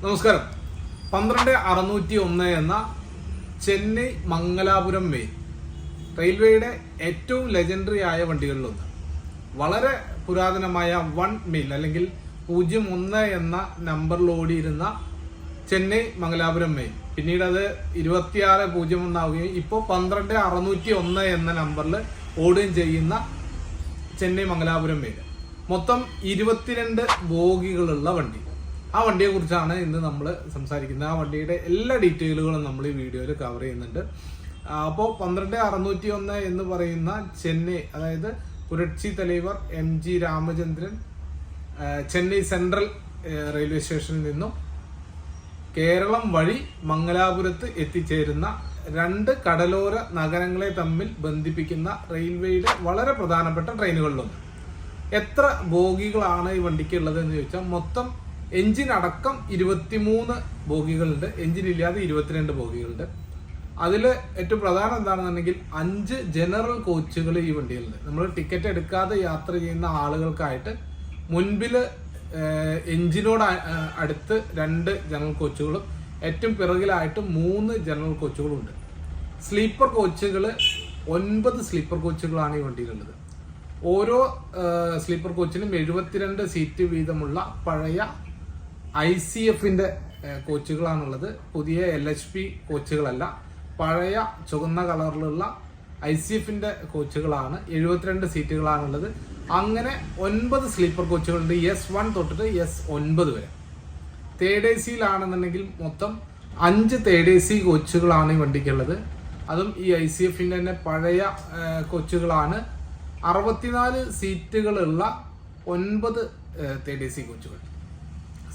നമസ്കാരം. 12601 എന്ന ചെന്നൈ മംഗലാപുരം മെയിൽ റെയിൽവേയുടെ ഏറ്റവും ലെജൻഡറി ആയ വണ്ടികളിലൊന്ന്. വളരെ പുരാതനമായ 1 മെയിൽ അല്ലെങ്കിൽ 01 എന്ന നമ്പറിൽ ഓടിയിരുന്ന ചെന്നൈ മംഗലാപുരം മെയിൽ പിന്നീട് അത് 2601 ആവുകയും ഇപ്പോൾ 12601 എന്ന നമ്പറിൽ ഓടുകയും ചെയ്യുന്ന ചെന്നൈ മംഗലാപുരം മെയിൽ. മൊത്തം 22 ബോഗികളുള്ള വണ്ടി. ആ വണ്ടിയെ കുറിച്ചാണ് ഇന്ന് നമ്മൾ സംസാരിക്കുന്നത്. ആ വണ്ടിയുടെ എല്ലാ ഡീറ്റെയിലുകളും നമ്മൾ ഈ വീഡിയോയിൽ കവർ ചെയ്യുന്നുണ്ട്. അപ്പോൾ 12601 എന്ന് പറയുന്ന ചെന്നൈ, അതായത് Puratchi Thalaivar MG Ramachandran Chennai central railway സ്റ്റേഷനിൽ നിന്നും കേരളം വഴി മംഗലാപുരത്ത് എത്തിച്ചേരുന്ന 2 കടലോര നഗരങ്ങളെ തമ്മിൽ ബന്ധിപ്പിക്കുന്ന റെയിൽവേയുടെ വളരെ പ്രധാനപ്പെട്ട ട്രെയിനുകളിലൊന്ന്. എത്ര ബോഗികളാണ് ഈ വണ്ടിക്ക് ഉള്ളത് എന്ന് ചോദിച്ചാൽ മൊത്തം എഞ്ചിൻ അടക്കം 23 ബോഗികളുണ്ട്. എഞ്ചിൻ ഇല്ലാതെ 22 ബോഗികളുണ്ട്. അതിൽ ഏറ്റവും പ്രധാനം എന്താണെന്നുണ്ടെങ്കിൽ 5 ജനറൽ കോച്ചുകൾ ഈ വണ്ടിയിലുണ്ട്. നമ്മൾ ടിക്കറ്റ് എടുക്കാതെ യാത്ര ചെയ്യുന്ന ആളുകൾക്കായിട്ട് മുൻപിൽ എഞ്ചിനോട് അടുത്ത് 2 ജനറൽ കോച്ചുകളും ഏറ്റവും പിറകിലായിട്ട് 3 ജനറൽ കോച്ചുകളുണ്ട്. സ്ലീപ്പർ കോച്ചുകൾ 9 സ്ലീപ്പർ കോച്ചുകളാണ് ഈ വണ്ടിയിലുള്ളത്. ഓരോ സ്ലീപ്പർ കോച്ചിനും 72 സീറ്റ് വീതമുള്ള പഴയ ICFന്റെ കോച്ചുകളാണുള്ളത്. പുതിയ LHP കോച്ചുകളല്ല, പഴയ ചുവന്ന കളറിലുള്ള ICFന്റെ കോച്ചുകളാണ്. 72 സീറ്റുകളാണുള്ളത്. അങ്ങനെ 9 സ്ലീപ്പർ കോച്ചുകളുണ്ട്, S1 തൊട്ടിട്ട് S9 വരെ. തേർഡ് AC-യിലാണെന്നുണ്ടെങ്കിൽ മൊത്തം 5 തേർഡ് AC കോച്ചുകളാണ് ഈ വണ്ടിക്കുള്ളത്. അതും ഈ ICFന്റെ തന്നെ പഴയ കോച്ചുകളാണ്. 64 സീറ്റുകളുള്ള 9 തേർഡ് AC കോച്ചുകൾ.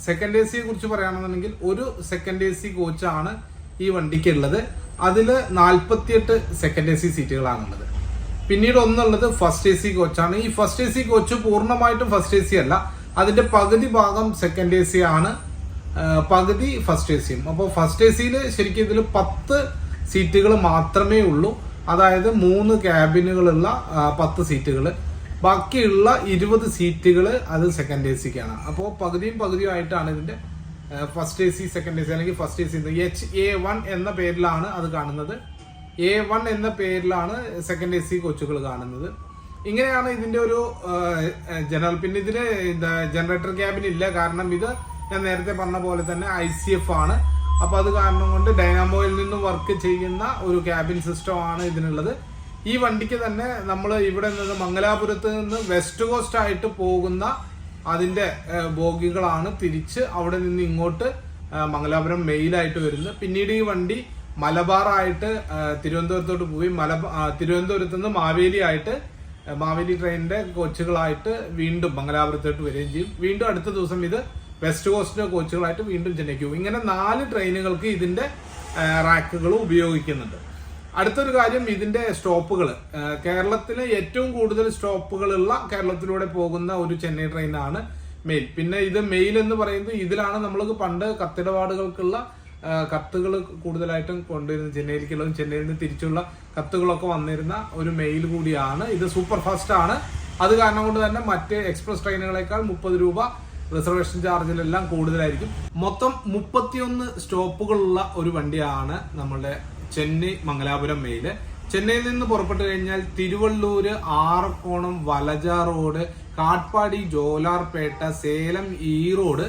സെക്കൻഡ് AC കുറിച്ച് പറയുകയാണെന്നുണ്ടെങ്കിൽ ഒരു സെക്കൻഡ് AC കോച്ചാണ് ഈ വണ്ടിക്ക് ഉള്ളത്. അതിൽ 48 സെക്കൻഡ് AC സീറ്റുകളാണുള്ളത്. പിന്നീട് ഒന്നുള്ളത് ഫസ്റ്റ് AC കോച്ചാണ്. ഈ ഫസ്റ്റ് AC കോച്ച് പൂർണ്ണമായിട്ടും ഫസ്റ്റ് AC അല്ല, അതിന്റെ പകുതി ഭാഗം സെക്കൻഡ് AC ആണ്, പകുതി ഫസ്റ്റ് AC-യും. അപ്പോൾ ഫസ്റ്റ് AC-യിൽ ശരിക്കും ഇതിൽ 10 സീറ്റുകൾ മാത്രമേ ഉള്ളൂ. അതായത് 3 ക്യാബിനുകളുള്ള 10 സീറ്റുകൾ. ബാക്കിയുള്ള 20 സീറ്റുകൾ അത് സെക്കൻഡ് AC-ക്കാണ്. അപ്പോൾ പകുതിയും ആയിട്ടാണ് ഇതിന്റെ ഫസ്റ്റ് AC, സെക്കൻഡ് AC അല്ലെങ്കിൽ ഫസ്റ്റ് AC HA1 എന്ന പേരിലാണ് അത് കാണുന്നത്. A1 എന്ന പേരിലാണ് സെക്കൻഡ് AC കോച്ചുകൾ കാണുന്നത്. ഇങ്ങനെയാണ് ഇതിന്റെ ഒരു ജനറൽ. പിന്നെ ഇതിന് ജനറേറ്റർ ക്യാബിൻ ഇല്ല, കാരണം ഇത് ഞാൻ നേരത്തെ പറഞ്ഞ പോലെ തന്നെ ICF ആണ്. അപ്പൊ അത് കാരണം കൊണ്ട് ഡൈനാമോയിൽ നിന്നും വർക്ക് ചെയ്യുന്ന ഒരു ക്യാബിൻ സിസ്റ്റം ആണ് ഇതിനുള്ളത്. ഈ വണ്ടിക്ക് തന്നെ നമ്മൾ ഇവിടെ നിന്ന് മംഗലാപുരത്ത് നിന്ന് വെസ്റ്റ് കോസ്റ്റ് ആയിട്ട് പോകുന്ന അതിന്റെ ബോഗികളാണ് തിരിച്ച് അവിടെ നിന്ന് ഇങ്ങോട്ട് മംഗലാപുരം മെയിലായിട്ട് വരുന്നത്. പിന്നീട് ഈ വണ്ടി മലബാറായിട്ട് തിരുവനന്തപുരത്തോട്ട് പോയി തിരുവനന്തപുരത്ത് നിന്ന് മാവേലി ട്രെയിനിന്റെ കോച്ചുകളായിട്ട് വീണ്ടും മംഗലാപുരത്തോട്ട് വരികയും ചെയ്യും. വീണ്ടും അടുത്ത ദിവസം ഇത് വെസ്റ്റ് കോസ്റ്റ് കോച്ചുകളായിട്ട് വീണ്ടും ചെന്നൈക്ക് പോകും. ഇങ്ങനെ 4 ട്രെയിനുകൾക്ക് ഇതിന്റെ റാക്കുകൾ ഉപയോഗിക്കുന്നുണ്ട്. അടുത്തൊരു കാര്യം, ഇതിന്റെ സ്റ്റോപ്പുകൾ. കേരളത്തിലെ ഏറ്റവും കൂടുതൽ സ്റ്റോപ്പുകളുള്ള കേരളത്തിലൂടെ പോകുന്ന ഒരു ചെന്നൈ ട്രെയിനാണ് മെയിൽ. പിന്നെ ഇത് മെയിൽ എന്ന് പറയുന്നത് ഇതിലാണ് നമ്മൾക്ക് പണ്ട് കത്തിടപാടുകൾക്കുള്ള കത്തുകൾ കൂടുതലായിട്ടും കൊണ്ടുവരുന്നത്. ചെന്നൈയിലേക്കുള്ളതും ചെന്നൈയിൽ നിന്ന് തിരിച്ചുള്ള കത്തുകളൊക്കെ വന്നിരുന്ന ഒരു മെയിൽ കൂടിയാണ്. ഇത് സൂപ്പർ ഫാസ്റ്റ് ആണ്. അത് കാരണം കൊണ്ട് തന്നെ മറ്റ് എക്സ്പ്രസ് ട്രെയിനുകളെക്കാൾ 30 രൂപ റിസർവേഷൻ ചാർജിലെല്ലാം കൂടുതലായിരിക്കും. മൊത്തം 31 സ്റ്റോപ്പുകളുള്ള ഒരു വണ്ടിയാണ് നമ്മളുടെ ചെന്നൈ മംഗലാപുരം മെയില്. ചെന്നൈയിൽ നിന്ന് പുറപ്പെട്ടു കഴിഞ്ഞാൽ തിരുവള്ളൂര്, ആറക്കോണം, വലജ റോഡ്, കാട്ട്പാടി, ജോലാർപേട്ട, സേലം, ഈറോഡ്,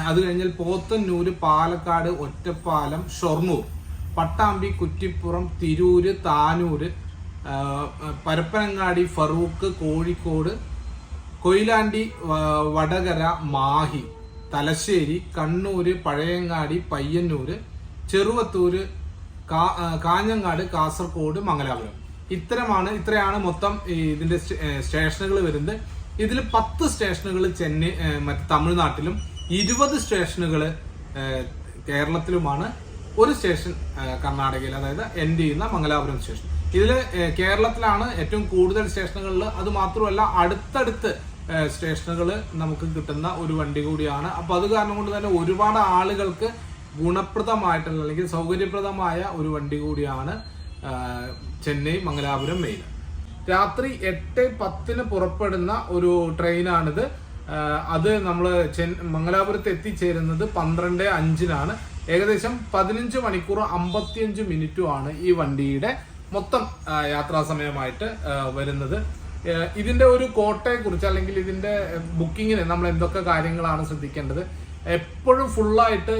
അത് കഴിഞ്ഞാൽ പോത്തന്നൂര്, പാലക്കാട്, ഒറ്റപ്പാലം, ഷൊർണൂർ, പട്ടാമ്പി, കുറ്റിപ്പുറം, തിരൂര്, താനൂര്, പരപ്പനങ്ങാടി, ഫറൂഖ്, കോഴിക്കോട്, കൊയിലാണ്ടി, വടകര, മാഹി, തലശ്ശേരി, കണ്ണൂര്, പഴയങ്ങാടി, പയ്യന്നൂര്, ചെറുവത്തൂര്, കാഞ്ഞങ്ങാട്, കാസർഗോഡ്, മംഗലാപുരം. ഇത്രയാണ് മൊത്തം ഇതിന്റെ സ്റ്റേഷനുകൾ വരുന്നത്. ഇതിൽ 10 സ്റ്റേഷനുകൾ ചെന്നൈ തമിഴ്നാട്ടിലും 20 സ്റ്റേഷനുകൾ കേരളത്തിലുമാണ്. ഒരു സ്റ്റേഷൻ കർണാടകയിൽ, അതായത് എൻഡ് ചെയ്യുന്ന മംഗലാപുരം സ്റ്റേഷൻ. ഇതിൽ കേരളത്തിലാണ് ഏറ്റവും കൂടുതൽ സ്റ്റേഷനുകളിൽ. അത് മാത്രമല്ല അടുത്തടുത്ത് സ്റ്റേഷനുകൾ നമുക്ക് കിട്ടുന്ന ഒരു വണ്ടി കൂടിയാണ്. അപ്പൊ അത് കാരണം കൊണ്ട് തന്നെ ഒരുപാട് ആളുകൾക്ക് ഗുണപ്രദമായിട്ടുള്ള അല്ലെങ്കിൽ സൗകര്യപ്രദമായ ഒരു വണ്ടി കൂടിയാണ് ചെന്നൈ മംഗലാപുരം മെയിൽ. രാത്രി 8:10 പുറപ്പെടുന്ന ഒരു ട്രെയിനാണിത്. അത് നമ്മൾ മംഗലാപുരത്ത് എത്തിച്ചേരുന്നത് 12:05 ഏകദേശം 15 മണിക്കൂർ 55 മിനിറ്റുമാണ് ഈ വണ്ടിയുടെ മൊത്തം യാത്രാ സമയമായിട്ട് വരുന്നത്. ഇതിന്റെ ഒരു കോട്ടയെ കുറിച്ച് അല്ലെങ്കിൽ ഇതിന്റെ ബുക്കിങ്ങിന് നമ്മൾ എന്തൊക്കെ കാര്യങ്ങളാണ് ശ്രദ്ധിക്കേണ്ടത്? എപ്പോഴും ഫുള്ളായിട്ട്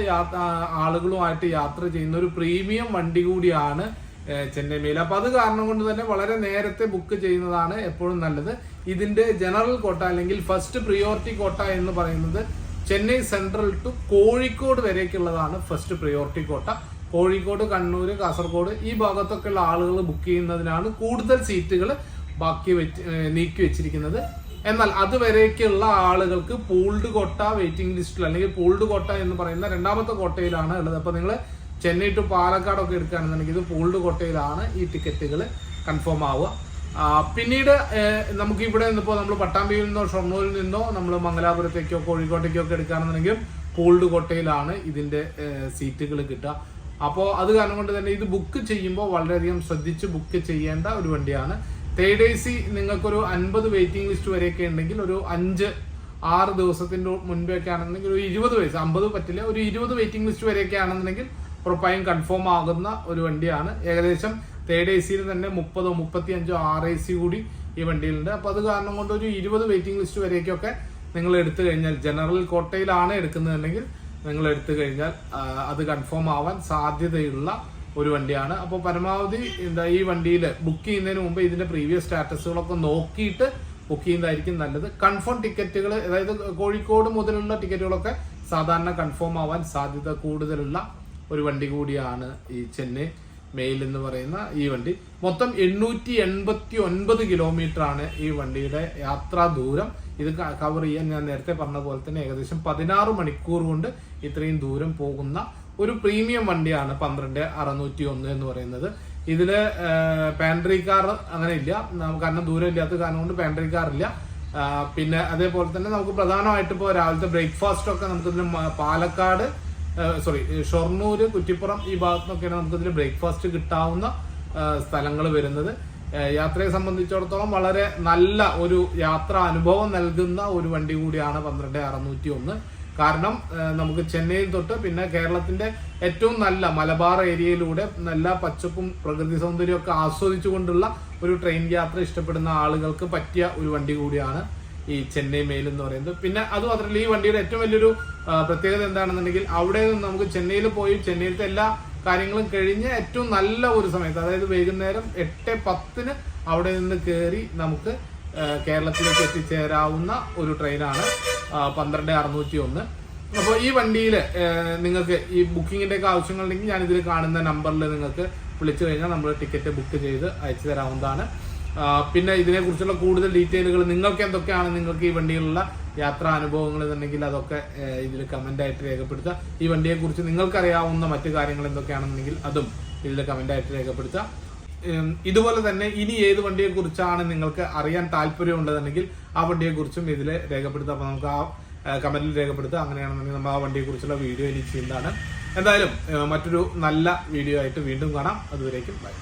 ആളുകളുമായിട്ട് യാത്ര ചെയ്യുന്ന ഒരു പ്രീമിയം വണ്ടി കൂടിയാണ് ചെന്നൈ മെയിൽ. അപ്പൊ അത് കാരണം കൊണ്ട് തന്നെ വളരെ നേരത്തെ ബുക്ക് ചെയ്യുന്നതാണ് എപ്പോഴും നല്ലത്. ഇതിന്റെ ജനറൽ കോട്ട അല്ലെങ്കിൽ ഫസ്റ്റ് പ്രിയോറിറ്റി കോട്ട എന്ന് പറയുന്നത് ചെന്നൈ സെൻട്രൽ ടു കോഴിക്കോട് വരേക്കുള്ളതാണ് first priority quota. Kozhikode, Kannur, Kasaragod ഈ ഭാഗത്തൊക്കെ ഉള്ള ആളുകൾ ബുക്ക് ചെയ്യുന്നതിനാണ് കൂടുതൽ സീറ്റുകൾ നീക്കി വെച്ചിരിക്കുന്നത്. എന്നാൽ അതുവരേക്കുള്ള ആളുകൾക്ക് പൂൾഡ് കോട്ട വെയിറ്റിംഗ് ലിസ്റ്റിൽ അല്ലെങ്കിൽ പൂൾഡ് കോട്ട എന്ന് പറയുന്ന രണ്ടാമത്തെ കോട്ടയിലാണ് ഉള്ളത്. അപ്പൊ നിങ്ങൾ ചെന്നൈ ടു പാലക്കാടൊക്കെ എടുക്കുകയാണെന്നുണ്ടെങ്കിൽ ഇത് പൂൾഡ് കോട്ടയിലാണ് ഈ ടിക്കറ്റുകൾ കൺഫേം ആവുക. പിന്നീട് നമുക്ക് ഇവിടെ നിന്നിപ്പോൾ നമ്മൾ പട്ടാമ്പിയിൽ നിന്നോ ഷൊർണൂരിൽ നിന്നോ നമ്മൾ മംഗലാപുരത്തേക്കോ കോഴിക്കോട്ടേക്കോ ഒക്കെ എടുക്കുകയാണെന്നുണ്ടെങ്കിൽ പൂൾഡ് കോട്ടയിലാണ് ഇതിന്റെ സീറ്റുകൾ കിട്ടുക. അപ്പോൾ അത് കാരണം കൊണ്ട് തന്നെ ഇത് ബുക്ക് ചെയ്യുമ്പോൾ വളരെയധികം ശ്രദ്ധിച്ച് ബുക്ക് ചെയ്യേണ്ട ഒരു വണ്ടിയാണ്. തേർഡ് AC നിങ്ങൾക്കൊരു 50 വെയിറ്റിംഗ് ലിസ്റ്റ് വരെയൊക്കെ ഉണ്ടെങ്കിൽ ഒരു 5-6 ദിവസത്തിന്റെ മുൻപൊക്കെ ആണെന്നുണ്ടെങ്കിൽ ഒരു 20 വയസ്സ് 50 പറ്റില്ല, ഒരു 20 വെയിറ്റിംഗ് ലിസ്റ്റ് വരെയൊക്കെ ആണെന്നുണ്ടെങ്കിൽ ഉറപ്പായും കൺഫേം ആകുന്ന ഒരു വണ്ടിയാണ്. ഏകദേശം തേർഡ് AC തന്നെ 30, 35 RAC കൂടി ഈ വണ്ടിയിലുണ്ട്. അപ്പൊ അത് കാരണം കൊണ്ട് ഒരു 20 വെയിറ്റിംഗ് ലിസ്റ്റ് വരെയൊക്കെ നിങ്ങൾ എടുത്തു കഴിഞ്ഞാൽ, ജനറൽ കോട്ടയിലാണ് എടുക്കുന്നതെങ്കിൽ നിങ്ങൾ എടുത്തു കഴിഞ്ഞാൽ അത് കൺഫേം ആവാൻ സാധ്യതയുള്ള ഒരു വണ്ടിയാണ്. അപ്പോൾ പരമാവധി ഈ വണ്ടിയിൽ ബുക്ക് ചെയ്യുന്നതിന് മുമ്പ് ഇതിന്റെ പ്രീവിയസ് സ്റ്റാറ്റസുകളൊക്കെ നോക്കിയിട്ട് ബുക്ക് ചെയ്യുന്നതായിരിക്കും നല്ലത്. കൺഫേം ടിക്കറ്റുകൾ, അതായത് കോഴിക്കോട് മുതലുള്ള ടിക്കറ്റുകളൊക്കെ സാധാരണ കൺഫേം ആവാൻ സാധ്യത കൂടുതലുള്ള ഒരു വണ്ടി കൂടിയാണ് ഈ ചെന്നൈ മെയിൽ എന്ന് പറയുന്ന ഈ വണ്ടി. മൊത്തം 889 കിലോമീറ്റർ ആണ് ഈ വണ്ടിയുടെ യാത്രാ ദൂരം. ഇത് കവർ ചെയ്യാൻ ഞാൻ നേരത്തെ പറഞ്ഞ പോലെ തന്നെ ഏകദേശം 16 മണിക്കൂർ കൊണ്ട് ഇത്രയും ദൂരം പോകുന്ന ഒരു പ്രീമിയം വണ്ടിയാണ് 12,601 എന്ന് പറയുന്നത്. ഇതില് പാൻട്രി കാർ അങ്ങനെ ഇല്ല, കാരണം ദൂരം ഇല്ലാത്ത കാരണം കൊണ്ട് പാൻട്രി കാർ ഇല്ല. പിന്നെ അതേപോലെ തന്നെ നമുക്ക് പ്രധാനമായിട്ട് ഇപ്പോൾ രാവിലത്തെ ബ്രേക്ക്ഫാസ്റ്റ് ഒക്കെ നമുക്കിതിന് പാലക്കാട് ഷൊർണൂര്, കുറ്റിപ്പുറം ഈ ഭാഗത്തുനിന്നൊക്കെയാണ് നമുക്കിതിൽ ബ്രേക്ക്ഫാസ്റ്റ് കിട്ടാവുന്ന സ്ഥലങ്ങൾ വരുന്നത്. യാത്രയെ സംബന്ധിച്ചിടത്തോളം വളരെ നല്ല ഒരു യാത്രാ അനുഭവം നൽകുന്ന ഒരു വണ്ടി കൂടിയാണ് 12,601. കാരണം നമുക്ക് ചെന്നൈയിൽ തൊട്ട് പിന്നെ കേരളത്തിന്റെ ഏറ്റവും നല്ല മലബാർ ഏരിയയിലൂടെ നല്ല പച്ചപ്പും പ്രകൃതി സൗന്ദര്യവും ഒക്കെ ആസ്വദിച്ചുകൊണ്ടുള്ള ഒരു ട്രെയിൻ യാത്ര ഇഷ്ടപ്പെടുന്ന ആളുകൾക്ക് പറ്റിയ ഒരു വണ്ടി കൂടിയാണ് ഈ ചെന്നൈ മെയിൽ എന്ന് പറയുന്നത്. പിന്നെ അത് മാത്രമല്ല, ഈ വണ്ടിയുടെ ഏറ്റവും വലിയൊരു പ്രത്യേകത എന്താണെന്നുണ്ടെങ്കിൽ അവിടെ നിന്ന് നമുക്ക് ചെന്നൈയിൽ പോയി ചെന്നൈയിലത്തെ എല്ലാ കാര്യങ്ങളും കഴിഞ്ഞ് ഏറ്റവും നല്ല ഒരു സമയത്ത്, അതായത് വൈകുന്നേരം 8:10 അവിടെ നിന്ന് കയറി നമുക്ക് കേരളത്തിലേക്ക് എത്തിച്ചേരാവുന്ന ഒരു ട്രെയിനാണ് 12,601. അപ്പോൾ ഈ വണ്ടിയിൽ നിങ്ങൾക്ക് ഈ ബുക്കിങ്ങിന്റെ ഒക്കെ ആവശ്യങ്ങളുണ്ടെങ്കിൽ ഞാൻ ഇതിൽ കാണുന്ന നമ്പറിൽ നിങ്ങൾക്ക് വിളിച്ചു കഴിഞ്ഞാൽ നമ്മൾ ടിക്കറ്റ് ബുക്ക് ചെയ്ത് അയച്ചു തരാവുന്നതാണ്. പിന്നെ ഇതിനെക്കുറിച്ചുള്ള കൂടുതൽ ഡീറ്റെയിലുകൾ നിങ്ങൾക്ക് എന്തൊക്കെയാണ് നിങ്ങൾക്ക് ഈ വണ്ടിയിലുള്ള യാത്രാ അനുഭവങ്ങൾ എന്നുണ്ടെങ്കിൽ അതൊക്കെ ഇതിൽ കമന്റ് ആയിട്ട് രേഖപ്പെടുത്തുക. ഈ വണ്ടിയെ കുറിച്ച് നിങ്ങൾക്കറിയാവുന്ന മറ്റു കാര്യങ്ങൾ എന്തൊക്കെയാണെന്നുണ്ടെങ്കിൽ അതും ഇതിൽ കമന്റ് ആയിട്ട് രേഖപ്പെടുത്തുക. ഇതുപോലെ തന്നെ ഇനി ഏത് വണ്ടിയെ കുറിച്ചാണ് നിങ്ങൾക്ക് അറിയാൻ താല്പര്യമുള്ളതെങ്കിൽ ആ വണ്ടിയെ കുറിച്ചും ഇതിൽ രേഖപ്പെടുത്തുക. അപ്പൊ നമുക്ക് ആ കമന്റിൽ രേഖപ്പെടുത്തുക. അങ്ങനെയാണെന്നുണ്ടെങ്കിൽ നമ്മൾ ആ വണ്ടിയെ കുറിച്ചുള്ള വീഡിയോ ഇനി ചെയ്യുന്നതാണ്. എന്തായാലും മറ്റൊരു നല്ല വീഡിയോ ആയിട്ട് വീണ്ടും കാണാം. അതുവരേക്കും ബൈ.